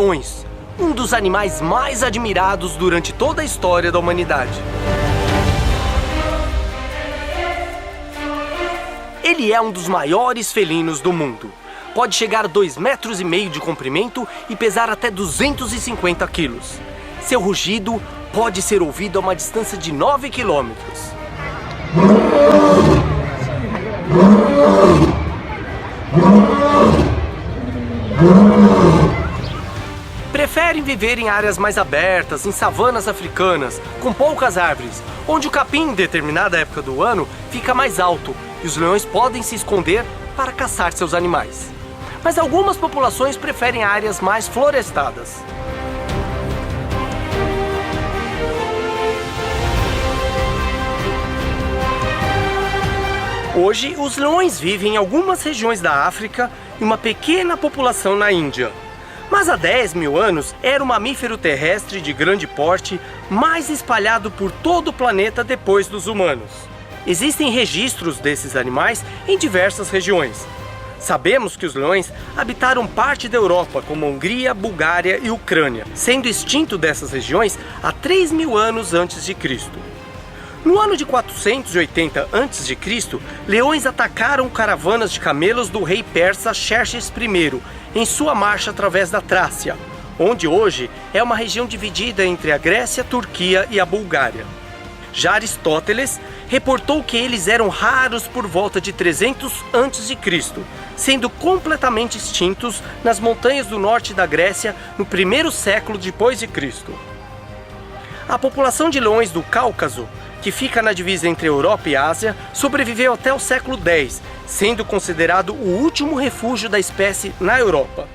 leões, um dos animais mais admirados durante toda a história da humanidade. Ele é um dos maiores felinos do mundo. Pode chegar a 2,5 metros de comprimento e pesar até 250 quilos. Seu rugido pode ser ouvido a uma distância de 9 quilômetros. Preferem viver em áreas mais abertas, em savanas africanas, com poucas árvores, onde o capim, em determinada época do ano, fica mais alto e os leões podem se esconder para caçar seus animais. Mas algumas populações preferem áreas mais florestadas. Hoje, os leões vivem em algumas regiões da África e uma pequena população na Índia. Mas há 10 mil anos, era o mamífero terrestre de grande porte mais espalhado por todo o planeta depois dos humanos. Existem registros desses animais em diversas regiões. Sabemos que os leões habitaram parte da Europa, como a Hungria, Bulgária e Ucrânia, sendo extinto dessas regiões há 3 mil anos antes de Cristo. No ano de 480 a.C., leões atacaram caravanas de camelos do rei persa Xerxes I em sua marcha através da Trácia, onde hoje é uma região dividida entre a Grécia, a Turquia e a Bulgária. Já Aristóteles reportou que eles eram raros por volta de 300 a.C., sendo completamente extintos nas montanhas do norte da Grécia no primeiro século depois de Cristo. A população de leões do Cáucaso, que fica na divisa entre Europa e Ásia, sobreviveu até o século X, sendo considerado o último refúgio da espécie na Europa.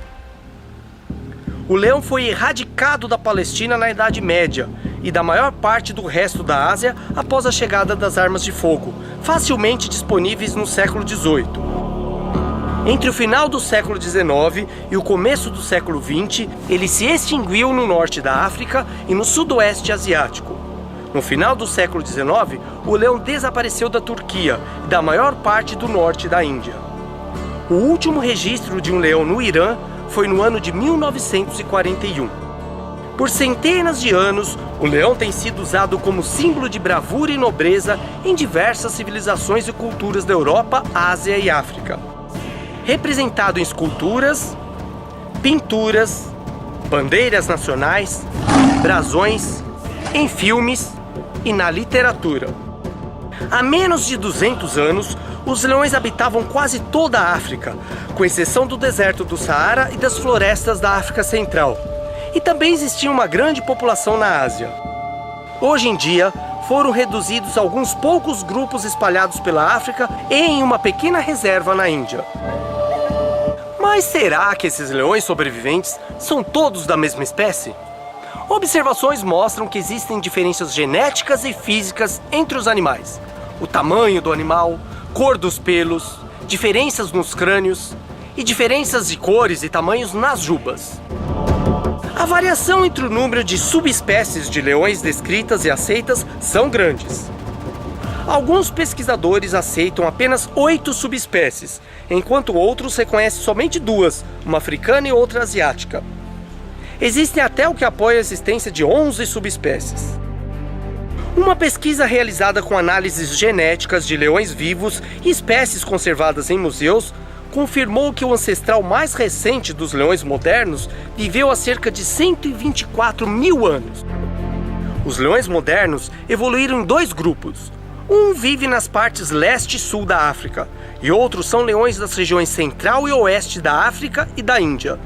O leão foi erradicado da Palestina na Idade Média e da maior parte do resto da Ásia após a chegada das armas de fogo, facilmente disponíveis no século XVIII. Entre o final do século XIX e o começo do século XX, ele se extinguiu no norte da África e no sudoeste asiático. No final do século XIX, o leão desapareceu da Turquia e da maior parte do norte da Índia. O último registro de um leão no Irã foi no ano de 1941. Por centenas de anos, o leão tem sido usado como símbolo de bravura e nobreza em diversas civilizações e culturas da Europa, Ásia e África. Representado em esculturas, pinturas, bandeiras nacionais, brasões, em filmes e na literatura. Há menos de 200 anos, os leões habitavam quase toda a África, com exceção do deserto do Saara e das florestas da África Central. E também existia uma grande população na Ásia. Hoje em dia, foram reduzidos alguns poucos grupos espalhados pela África e em uma pequena reserva na Índia. Mas será que esses leões sobreviventes são todos da mesma espécie? Observações mostram que existem diferenças genéticas e físicas entre os animais. O tamanho do animal, cor dos pelos, diferenças nos crânios e diferenças de cores e tamanhos nas jubas. A variação entre o número de subespécies de leões descritas e aceitas são grandes. Alguns pesquisadores aceitam apenas 8 subespécies, enquanto outros reconhecem somente 2, uma africana e outra asiática. Existem até o que apoia a existência de 11 subespécies. Uma pesquisa realizada com análises genéticas de leões vivos e espécies conservadas em museus confirmou que o ancestral mais recente dos leões modernos viveu há cerca de 124 mil anos. Os leões modernos evoluíram em 2 grupos. Um vive nas partes leste e sul da África, e outros são leões das regiões central e oeste da África e da Índia.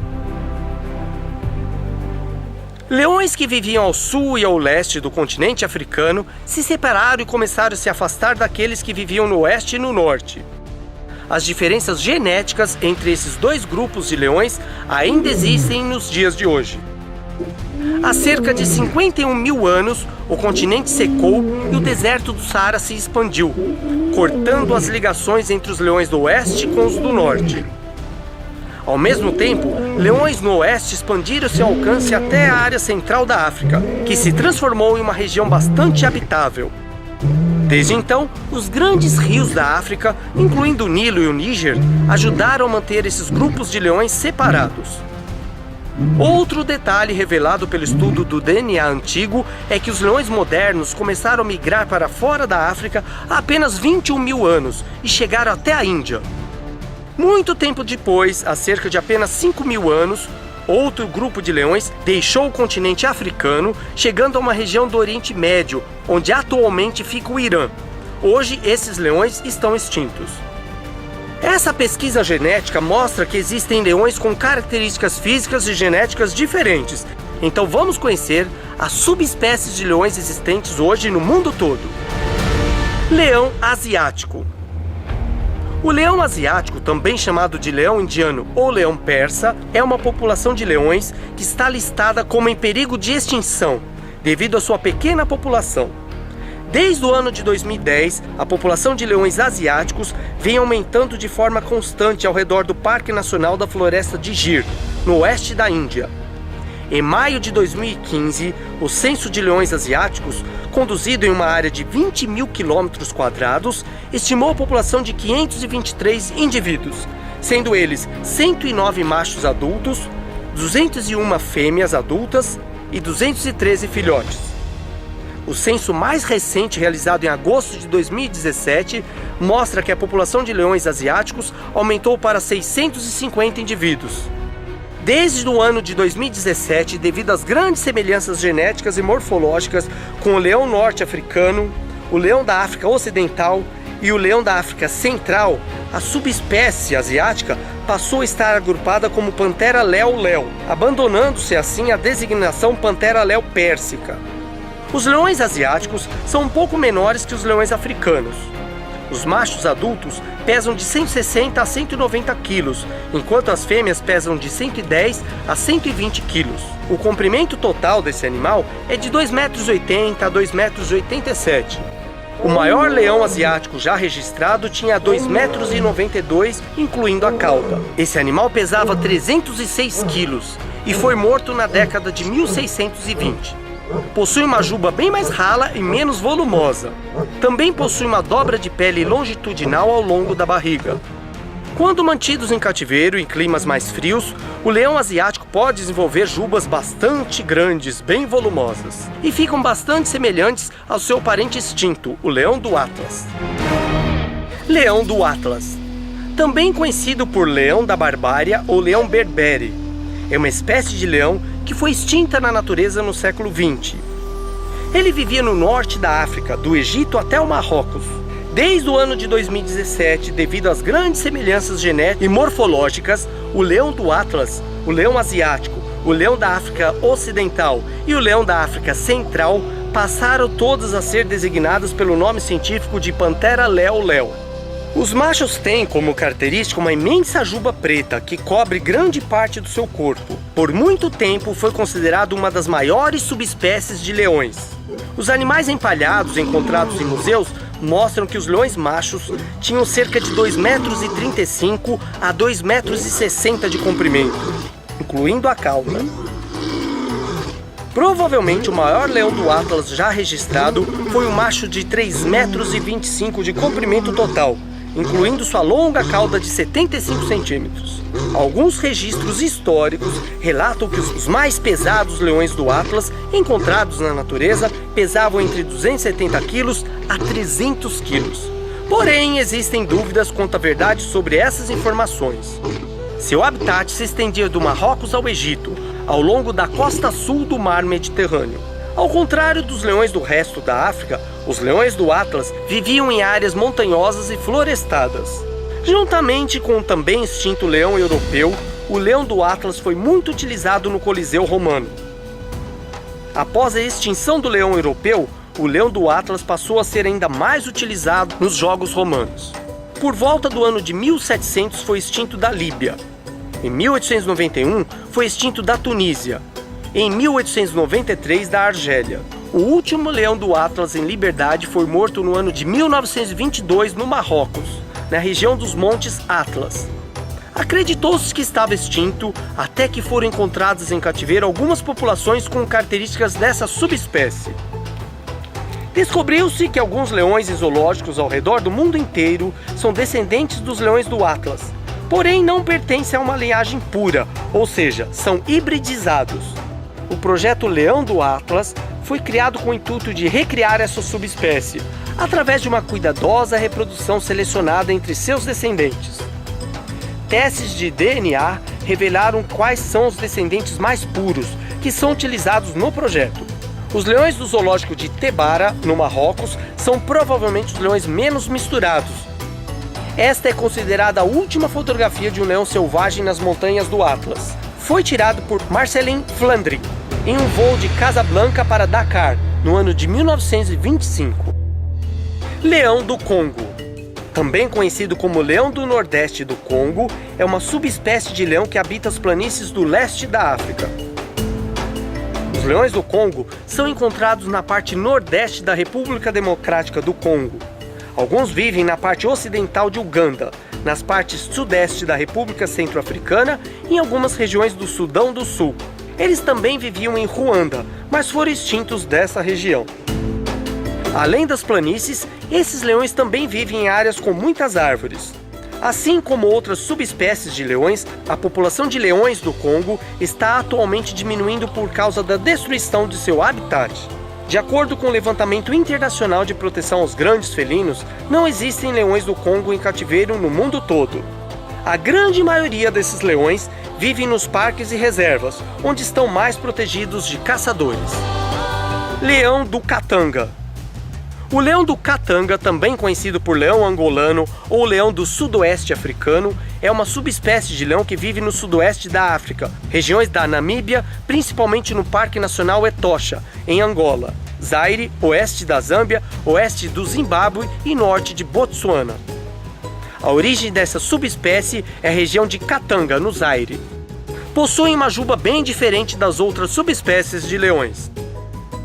Leões que viviam ao sul e ao leste do continente africano se separaram e começaram a se afastar daqueles que viviam no oeste e no norte. As diferenças genéticas entre esses 2 grupos de leões ainda existem nos dias de hoje. Há cerca de 51 mil anos, o continente secou e o deserto do Saara se expandiu, cortando as ligações entre os leões do oeste com os do norte. Ao mesmo tempo, leões no oeste expandiram seu alcance até a área central da África, que se transformou em uma região bastante habitável. Desde então, os grandes rios da África, incluindo o Nilo e o Níger, ajudaram a manter esses grupos de leões separados. Outro detalhe revelado pelo estudo do DNA antigo é que os leões modernos começaram a migrar para fora da África há apenas 21 mil anos e chegaram até a Índia. Muito tempo depois, há cerca de apenas 5 mil anos, outro grupo de leões deixou o continente africano, chegando a uma região do Oriente Médio, onde atualmente fica o Irã. Hoje, esses leões estão extintos. Essa pesquisa genética mostra que existem leões com características físicas e genéticas diferentes. Então vamos conhecer as subespécies de leões existentes hoje no mundo todo. Leão asiático. O leão asiático, também chamado de leão indiano ou leão persa, é uma população de leões que está listada como em perigo de extinção, devido à sua pequena população. Desde o ano de 2010, a população de leões asiáticos vem aumentando de forma constante ao redor do Parque Nacional da Floresta de Gir, no oeste da Índia. Em maio de 2015, o Censo de Leões Asiáticos, conduzido em uma área de 20 mil quilômetros quadrados, estimou a população de 523 indivíduos, sendo eles 109 machos adultos, 201 fêmeas adultas e 213 filhotes. O censo mais recente, realizado em agosto de 2017, mostra que a população de leões asiáticos aumentou para 650 indivíduos. Desde o ano de 2017, devido às grandes semelhanças genéticas e morfológicas com o leão norte-africano, o leão da África Ocidental e o leão da África Central, a subespécie asiática passou a estar agrupada como Panthera leo-leo, abandonando-se assim a designação Panthera leo-pérsica. Os leões asiáticos são um pouco menores que os leões africanos. Os machos adultos pesam de 160 a 190 quilos, enquanto as fêmeas pesam de 110 a 120 quilos. O comprimento total desse animal é de 2,80 metros a 2,87 metros. O maior leão asiático já registrado tinha 2,92 metros, incluindo a cauda. Esse animal pesava 306 quilos e foi morto na década de 1620. Possui uma juba bem mais rala e menos volumosa. Também possui uma dobra de pele longitudinal ao longo da barriga. Quando mantidos em cativeiro em climas mais frios, o leão asiático pode desenvolver jubas bastante grandes, bem volumosas, e ficam bastante semelhantes ao seu parente extinto, o leão do Atlas. Leão do Atlas, também conhecido por leão da Barbária ou leão berbere, é uma espécie de leão que foi extinta na natureza no século XX. Ele vivia no norte da África, do Egito até o Marrocos. Desde o ano de 2017, devido às grandes semelhanças genéticas e morfológicas, o leão do Atlas, o leão asiático, o leão da África Ocidental e o leão da África Central passaram todas a ser designados pelo nome científico de Panthera leo-leo. Os machos têm como característica uma imensa juba preta que cobre grande parte do seu corpo. Por muito tempo foi considerado uma das maiores subespécies de leões. Os animais empalhados encontrados em museus mostram que os leões machos tinham cerca de 2,35 metros a 2,60 metros de comprimento, incluindo a cauda. Provavelmente o maior leão do Atlas já registrado foi um macho de 3,25 metros de comprimento total, incluindo sua longa cauda de 75 centímetros. Alguns registros históricos relatam que os mais pesados leões do Atlas encontrados na natureza pesavam entre 270 quilos a 300 quilos. Porém, existem dúvidas quanto à verdade sobre essas informações. Seu habitat se estendia do Marrocos ao Egito, ao longo da costa sul do mar Mediterrâneo. Ao contrário dos leões do resto da África, os leões do Atlas viviam em áreas montanhosas e florestadas. Juntamente com o também extinto leão europeu, o leão do Atlas foi muito utilizado no Coliseu Romano. Após a extinção do leão europeu, o leão do Atlas passou a ser ainda mais utilizado nos Jogos Romanos. Por volta do ano de 1700 foi extinto da Líbia. Em 1891 foi extinto da Tunísia. Em 1893 da Argélia. O último leão do Atlas em liberdade foi morto no ano de 1922 no Marrocos, na região dos Montes Atlas. Acreditou-se que estava extinto até que foram encontradas em cativeiro algumas populações com características dessa subespécie. Descobriu-se que alguns leões em zoológicos ao redor do mundo inteiro são descendentes dos leões do Atlas, porém não pertencem a uma linhagem pura, ou seja, são hibridizados. O projeto Leão do Atlas foi criado com o intuito de recriar essa subespécie, através de uma cuidadosa reprodução selecionada entre seus descendentes. Testes de DNA revelaram quais são os descendentes mais puros que são utilizados no projeto. Os leões do zoológico de Tebara, no Marrocos, são provavelmente os leões menos misturados. Esta é considerada a última fotografia de um leão selvagem nas montanhas do Atlas. Foi tirado por Marcelin Flandry em um voo de Casablanca para Dakar, no ano de 1925. Leão do Congo. Também conhecido como leão do Nordeste do Congo, é uma subespécie de leão que habita as planícies do leste da África. Os leões do Congo são encontrados na parte nordeste da República Democrática do Congo. Alguns vivem na parte ocidental de Uganda, nas partes sudeste da República Centro-Africana e em algumas regiões do Sudão do Sul. Eles também viviam em Ruanda, mas foram extintos dessa região. Além das planícies, esses leões também vivem em áreas com muitas árvores. Assim como outras subespécies de leões, a população de leões do Congo está atualmente diminuindo por causa da destruição de seu habitat. De acordo com o Levantamento Internacional de Proteção aos Grandes Felinos, não existem leões do Congo em cativeiro no mundo todo. A grande maioria desses leões vivem nos parques e reservas, onde estão mais protegidos de caçadores. Leão do Katanga. O leão do Katanga, também conhecido por leão angolano ou leão do sudoeste africano, é uma subespécie de leão que vive no sudoeste da África, regiões da Namíbia, principalmente no Parque Nacional Etosha, em Angola, Zaire, oeste da Zâmbia, oeste do Zimbábue e norte de Botsuana. A origem dessa subespécie é a região de Katanga, no Zaire. Possuem uma juba bem diferente das outras subespécies de leões.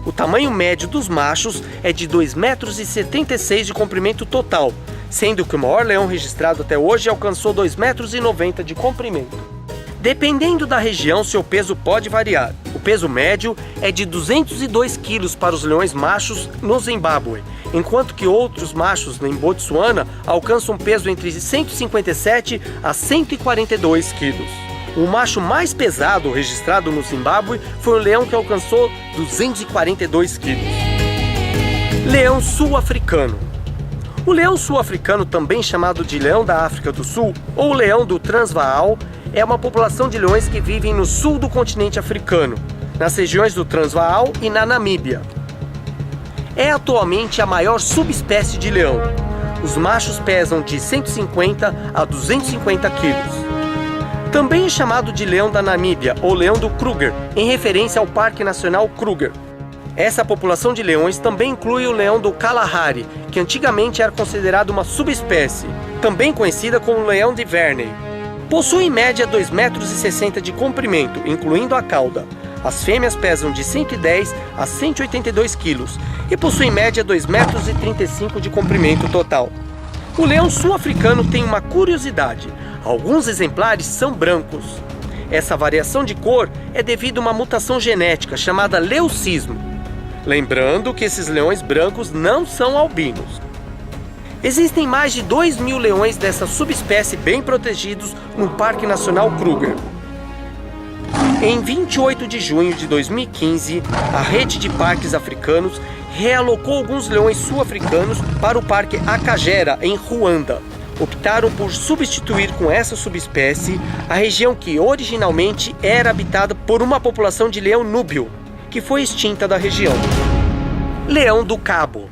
O tamanho médio dos machos é de 2,76 m de comprimento total, sendo que o maior leão registrado até hoje alcançou 2,90 m de comprimento. Dependendo da região, seu peso pode variar. O peso médio é de 202 kg para os leões machos no Zimbábue, enquanto que outros machos em Botsuana alcançam um peso entre 157 a 142 kg. O macho mais pesado registrado no Zimbábue foi um leão que alcançou 242 kg. Leão sul-africano. O leão sul-africano, também chamado de leão da África do Sul ou leão do Transvaal, é uma população de leões que vivem no sul do continente africano, nas regiões do Transvaal e na Namíbia. É atualmente a maior subespécie de leão. Os machos pesam de 150 a 250 quilos. Também é chamado de leão da Namíbia ou leão do Kruger, em referência ao Parque Nacional Kruger. Essa população de leões também inclui o leão do Kalahari, que antigamente era considerado uma subespécie, também conhecida como leão de Verney. Possui em média 2,60 m de comprimento, incluindo a cauda. As fêmeas pesam de 110 a 182 quilos e possuem em média 2,35 m de comprimento total. O leão sul-africano tem uma curiosidade: alguns exemplares são brancos. Essa variação de cor é devido a uma mutação genética chamada leucismo. Lembrando que esses leões brancos não são albinos. Existem mais de 2.000 leões dessa subespécie bem protegidos no Parque Nacional Kruger. Em 28 de junho de 2015, a rede de parques africanos realocou alguns leões sul-africanos para o Parque Akagera, em Ruanda. Optaram por substituir com essa subespécie a região que originalmente era habitada por uma população de leão núbio, que foi extinta da região. Leão do Cabo.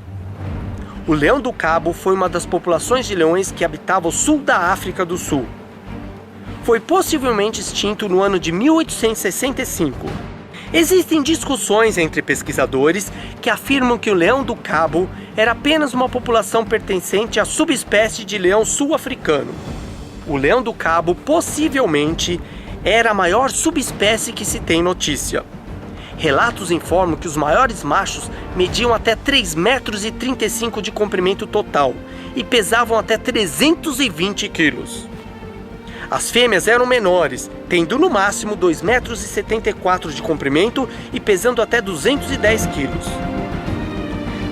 O leão do Cabo foi uma das populações de leões que habitava o sul da África do Sul. Foi possivelmente extinto no ano de 1865. Existem discussões entre pesquisadores que afirmam que o leão do Cabo era apenas uma população pertencente à subespécie de leão sul-africano. O leão do Cabo possivelmente era a maior subespécie que se tem notícia. Relatos informam que os maiores machos mediam até 3,35 m de comprimento total e pesavam até 320 quilos. As fêmeas eram menores, tendo no máximo 2,74 m de comprimento e pesando até 210 quilos.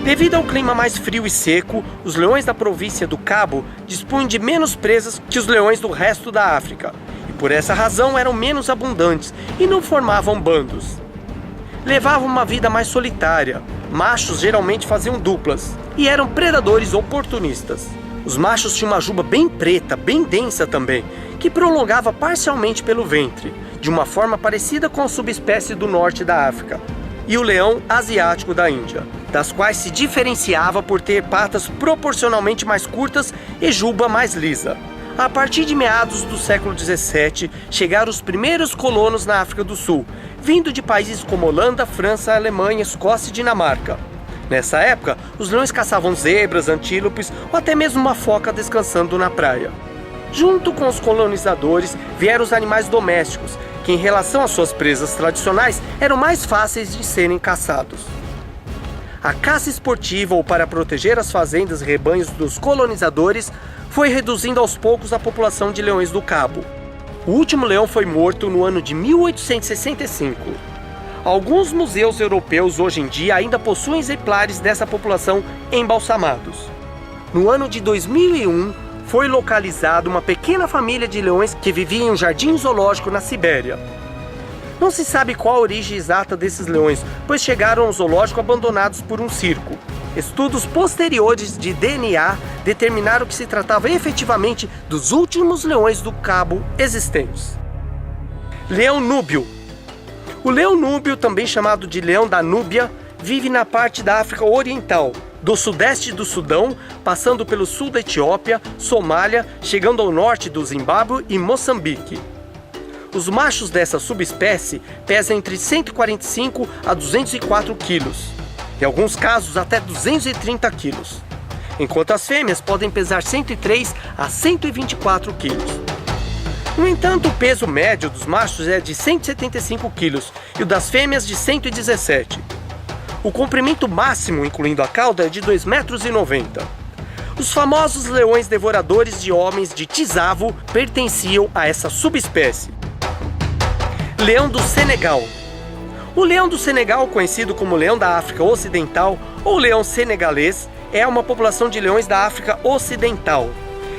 Devido ao clima mais frio e seco, os leões da província do Cabo dispunham de menos presas que os leões do resto da África, e por essa razão eram menos abundantes e não formavam bandos. Levavam uma vida mais solitária, machos geralmente faziam duplas, e eram predadores oportunistas. Os machos tinham uma juba bem preta, bem densa também, que prolongava parcialmente pelo ventre, de uma forma parecida com a subespécie do norte da África, e o leão asiático da Índia, das quais se diferenciava por ter patas proporcionalmente mais curtas e juba mais lisa. A partir de meados do século XVII, chegaram os primeiros colonos na África do Sul, vindo de países como Holanda, França, Alemanha, Escócia e Dinamarca. Nessa época, os leões caçavam zebras, antílopes ou até mesmo uma foca descansando na praia. Junto com os colonizadores, vieram os animais domésticos, que em relação às suas presas tradicionais, eram mais fáceis de serem caçados. A caça esportiva ou para proteger as fazendas e rebanhos dos colonizadores foi reduzindo aos poucos a população de leões do Cabo. O último leão foi morto no ano de 1865. Alguns museus europeus hoje em dia ainda possuem exemplares dessa população embalsamados. No ano de 2001, foi localizada uma pequena família de leões que vivia em um jardim zoológico na Sibéria. Não se sabe qual a origem exata desses leões, pois chegaram ao zoológico abandonados por um circo. Estudos posteriores de DNA determinaram que se tratava efetivamente dos últimos leões do Cabo existentes. Leão núbio. O leão núbio, também chamado de leão da Núbia, vive na parte da África Oriental, do sudeste do Sudão, passando pelo sul da Etiópia, Somália, chegando ao norte do Zimbábue e Moçambique. Os machos dessa subespécie pesam entre 145 a 204 quilos, em alguns casos até 230 quilos, enquanto as fêmeas podem pesar 103 a 124 quilos. No entanto, o peso médio dos machos é de 175 quilos e o das fêmeas de 117. O comprimento máximo, incluindo a cauda, é de 2,90 m. Os famosos leões devoradores de homens de Tsavo pertenciam a essa subespécie. Leão do Senegal. O leão do Senegal, conhecido como leão da África Ocidental ou leão senegalês, é uma população de leões da África Ocidental.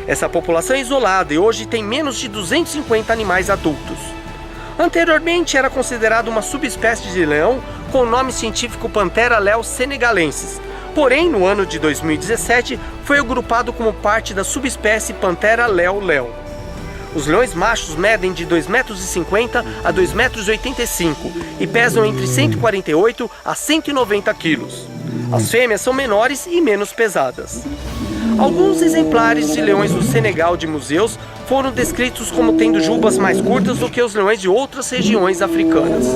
Essa população é isolada e hoje tem menos de 250 animais adultos. Anteriormente era considerado uma subespécie de leão com o nome científico Panthera leo senegalensis. Porém, no ano de 2017, foi agrupado como parte da subespécie Panthera leo leo. Os leões machos medem de 2,50 m a 2,85 m e pesam entre 148 a 190 kg. As fêmeas são menores e menos pesadas. Alguns exemplares de leões do Senegal de museus foram descritos como tendo jubas mais curtas do que os leões de outras regiões africanas.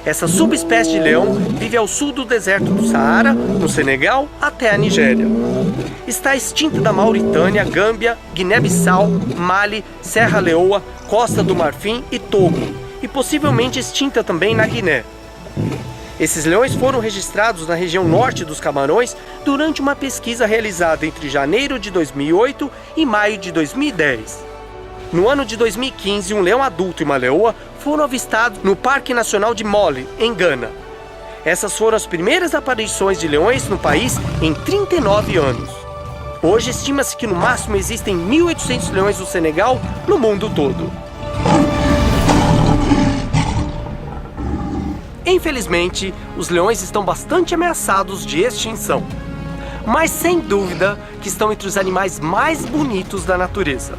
Essa subespécie de leão vive ao sul do deserto do Saara, no Senegal, até a Nigéria. Está extinta da Mauritânia, Gâmbia, Guiné-Bissau, Mali, Serra Leoa, Costa do Marfim e Togo, e possivelmente extinta também na Guiné. Esses leões foram registrados na região norte dos Camarões durante uma pesquisa realizada entre janeiro de 2008 e maio de 2010. No ano de 2015, um leão adulto e uma leoa foram avistados no Parque Nacional de Mole, em Gana. Essas foram as primeiras aparições de leões no país em 39 anos. Hoje estima-se que no máximo existem 1.800 leões do Senegal no mundo todo. Infelizmente, os leões estão bastante ameaçados de extinção. Mas sem dúvida que estão entre os animais mais bonitos da natureza.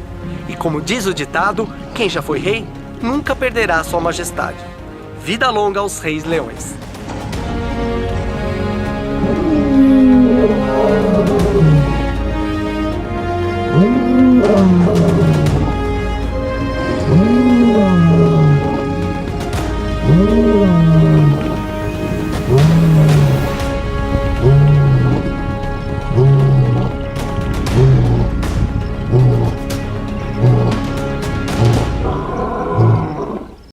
E como diz o ditado, quem já foi rei nunca perderá sua majestade. Vida longa aos reis leões.